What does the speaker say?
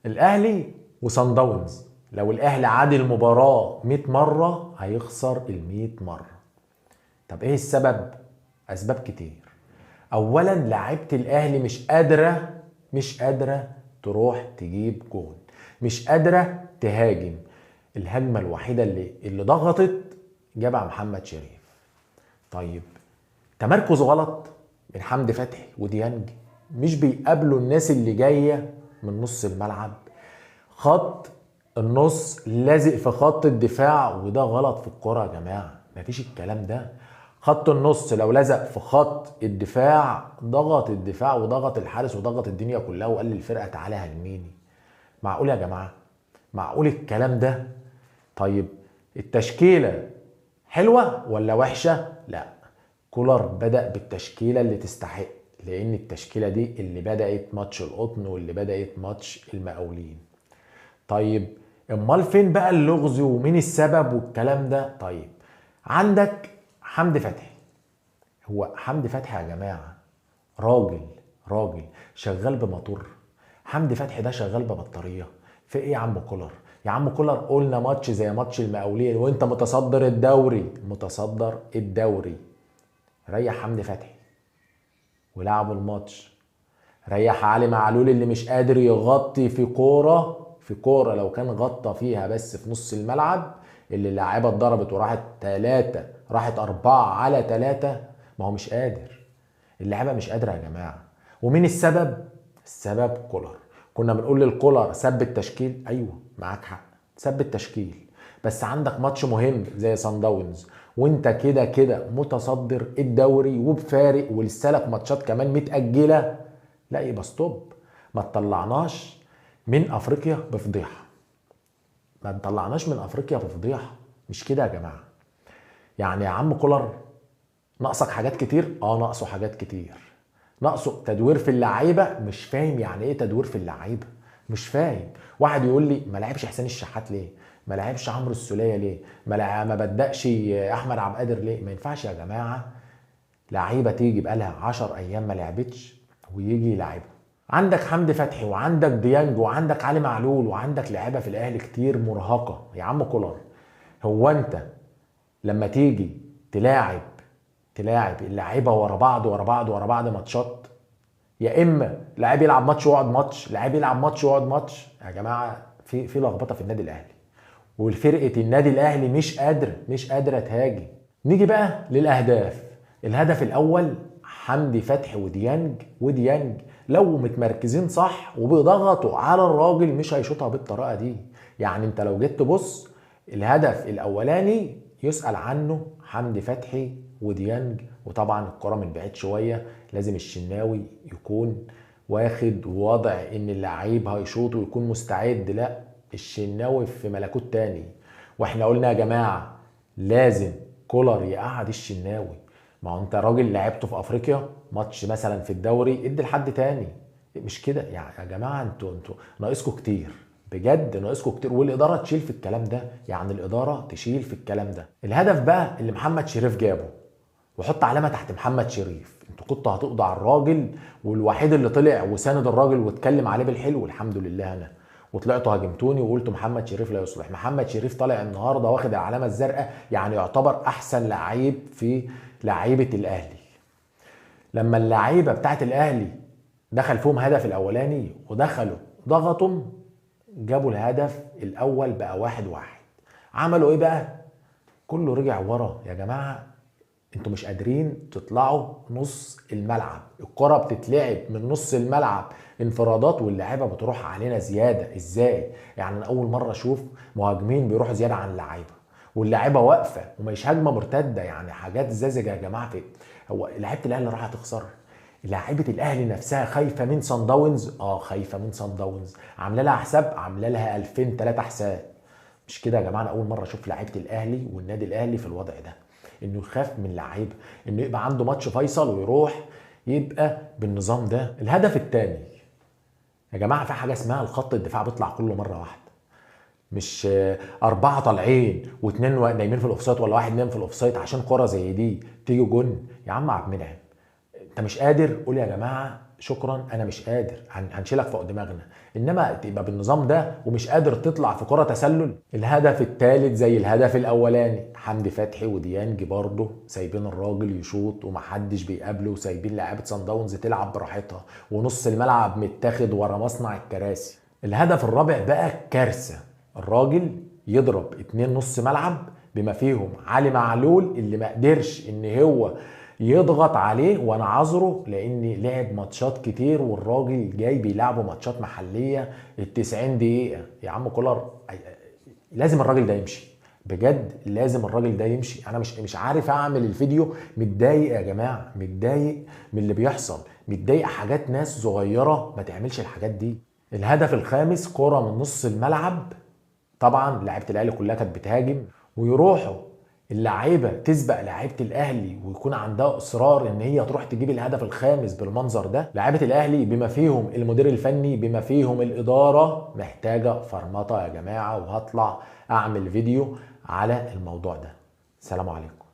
الاهلي وصن داونز، لو الاهلي عاد المباراه 100 مره هيخسر ال 100 مره. طب ايه السبب؟ اسباب كتير. اولا لعيبه الاهلي مش قادره تروح تجيب جون، مش قادره تهاجم. الهجمه الوحيده اللي ضغطت جابها محمد شريف. طيب تمركز غلط من حمدي فتحي وديانج، مش بيقابلوا الناس اللي جايه من نص الملعب. خط النص لازق في خط الدفاع، وده غلط في الكرة يا جماعة، مفيش الكلام ده. خط النص لو لزق في خط الدفاع ضغط الدفاع وضغط الحارس وضغط الدنيا كلها وقال للفرقة تعالى هجميني. معقول يا جماعة؟ معقول الكلام ده؟ طيب التشكيلة حلوة ولا وحشة؟ لا، كولر بدأ بالتشكيلة اللي تستحق، لأن التشكيلة دي اللي بدأت ماتش القطن واللي بدأت ماتش المقاولين. طيب امال فين بقى اللغز ومين السبب والكلام ده؟ طيب عندك حمدي فتحي. هو حمدي فتحي يا جماعه راجل شغال بموتور. حمدي فتحي ده شغال ببطاريه. في ايه يا عم كولر؟ يا عم كولر قلنا ماتش زي ماتش المقاولين وانت متصدر الدوري. ريح حمدي فتحي ولعبوا الماتش. ريح علي معلول اللي مش قادر يغطي في كوره لو كان غطى فيها بس في نص الملعب، اللي اللاعيبه اتضربت وراحت 3 راحت 4-3. ما هو مش قادر. اللعيبه مش قادره يا جماعه. ومين السبب؟ السبب كولر. كنا بنقول للكولر ثبت تشكيل، ايوه معاك حق ثبت تشكيل، بس عندك ماتش مهم زي صن داونز وانت كده كده متصدر الدوري وبفارق ولسه لك ماتشات كمان متأجلة. لا يبقى ستوب. ما تطلعناش من افريقيا بفضيحة. ما تطلعناش من افريقيا بفضيحة. مش كده يا جماعة. يعني يا عم كولر ناقصك حاجات كتير، ناقصه حاجات كتير. ناقصه تدوير في اللعيبه، مش فاهم يعني ايه تدوير في اللعيبه. مش فاهم. واحد يقول لي ما لعبش حسين الشحات ليه؟ ما لعبش عمرو السوليه ليه؟ ما بدأش احمد عبد القادر ليه؟ ما ينفعش يا جماعه لعيبه تيجي بقالها 10 ايام ما لعبتش ويجي يلعبها. عندك حمدي فتحي وعندك ديانج وعندك علي معلول وعندك لعيبه في الاهلي كتير مرهقه. يا عم كولر، هو انت لما تيجي تلاعب اللعيبه ورا بعض ماتشات، يا اما لعيب يلعب ماتش ويقعد ماتش، لعيب يلعب ماتش ويقعد ماتش؟ يا جماعه في لخبطه في النادي الاهلي، والفرقه النادي الاهلي مش قادره تهاجم. نيجي بقى للاهداف. الهدف الاول حمدي فتحي وديانج لو متمركزين صح وبيضغطوا على الراجل مش هيشوطها بالطريقه دي. يعني انت لو جيت تبص الهدف الاولاني يسأل عنه حمدي فتحي وديانج، وطبعا الكرة من بعيد شوية لازم الشناوي يكون واخد وضع ان اللعيب هيشوط ويكون مستعد. لا، الشناوي في ملكوت تاني. واحنا قلنا يا جماعة لازم كولر يقعد الشناوي. ما هو انت راجل لعبته في افريقيا ماتش مثلا في الدوري ادي لحد تاني. مش كده يعني يا جماعة، انتوا ناقصكم كتير. بجد ناقصكم كتير، والاداره تشيل في الكلام ده. يعني الاداره تشيل في الكلام ده. الهدف بقى اللي محمد شريف جابه، وحط علامه تحت محمد شريف. انتوا كنتوا هتقضوا على الراجل، والوحيد اللي طلع وساند الراجل واتكلم عليه بالحلو الحمد لله انا، وطلعتوا هاجمتوني وقلتوا محمد شريف لا يصلح. محمد شريف طالع النهارده واخد العلامه الزرقاء، يعني يعتبر احسن لعيب في لعيبه الاهلي. لما اللعيبه بتاعت الاهلي دخل فيهم هدف الاولاني ودخلوا ضغطوا جابوا الهدف الاول بقى 1-1. عملوا ايه بقى؟ كله رجع ورا. يا جماعة انتوا مش قادرين تطلعوا نص الملعب. الكرة بتتلعب من نص الملعب انفرادات واللعيبة بتروح علينا زيادة. ازاي؟ يعني انا اول مرة اشوف مهاجمين بيروحوا زيادة عن اللعيبة واللعيبة واقفة ومش هجمة مرتدة. يعني حاجات زازجة يا جماعة. في هو لعيبة الاهلي راح تخسر؟ لاعيبه الاهلي نفسها خايفه من صن داونز. خايفه من صن داونز، عامله لها حساب، عامله لها 2000 3 حساب. مش كده يا جماعه؟ انا اول مره اشوف لعيبه الاهلي والنادي الاهلي في الوضع ده، انه يخاف من لعيبه، انه يبقى عنده ماتش فيصل ويروح يبقى بالنظام ده. الهدف الثاني يا جماعه في حاجه اسمها الخط الدفاع بيطلع كله مره واحده، مش 4 طالعين واثنين نايمين في الاوفسايد ولا واحد نايم في الاوفسايد عشان كره زي دي تيجي جون. يا عم عبد المنعم انت مش قادر؟ قول يا جماعه شكرا انا مش قادر، هنشيلك فوق دماغنا. انما تبقى بالنظام ده ومش قادر تطلع في كرة تسلل. الهدف الثالث زي الهدف الاولاني، حمدي فتحي وديانج برضه سايبين الراجل يشوط ومحدش بيقابله، وسايبين لعيبه صن داونز تلعب براحتها، ونص الملعب متاخد ورا مصنع الكراسي. الهدف الرابع بقى كارثه، الراجل يضرب 2 نص ملعب بما فيهم علي معلول اللي ما قدرش ان هو يضغط عليه، وانا عذره لان لعب ماتشات كتير، والراجل جاي بيلعبوا ماتشات محليه ال90 دقيقه. يا عم كولر لازم الراجل ده يمشي، بجد لازم الراجل ده يمشي. انا مش عارف اعمل الفيديو، متضايق يا جماعه، متضايق من اللي بيحصل، متضايق حاجات ناس صغيره ما تعملش الحاجات دي. الهدف الخامس كرة من نص الملعب، طبعا لعيبه الاهلي كلها كانت بتهاجم، ويروحوا اللعيبه تسبق لعيبه الاهلي ويكون عندها اصرار ان هي تروح تجيب الهدف الخامس بالمنظر ده. لعيبه الاهلي بما فيهم المدير الفني بما فيهم الاداره محتاجه فرمطه يا جماعه، وهطلع اعمل فيديو على الموضوع ده. سلام عليكم.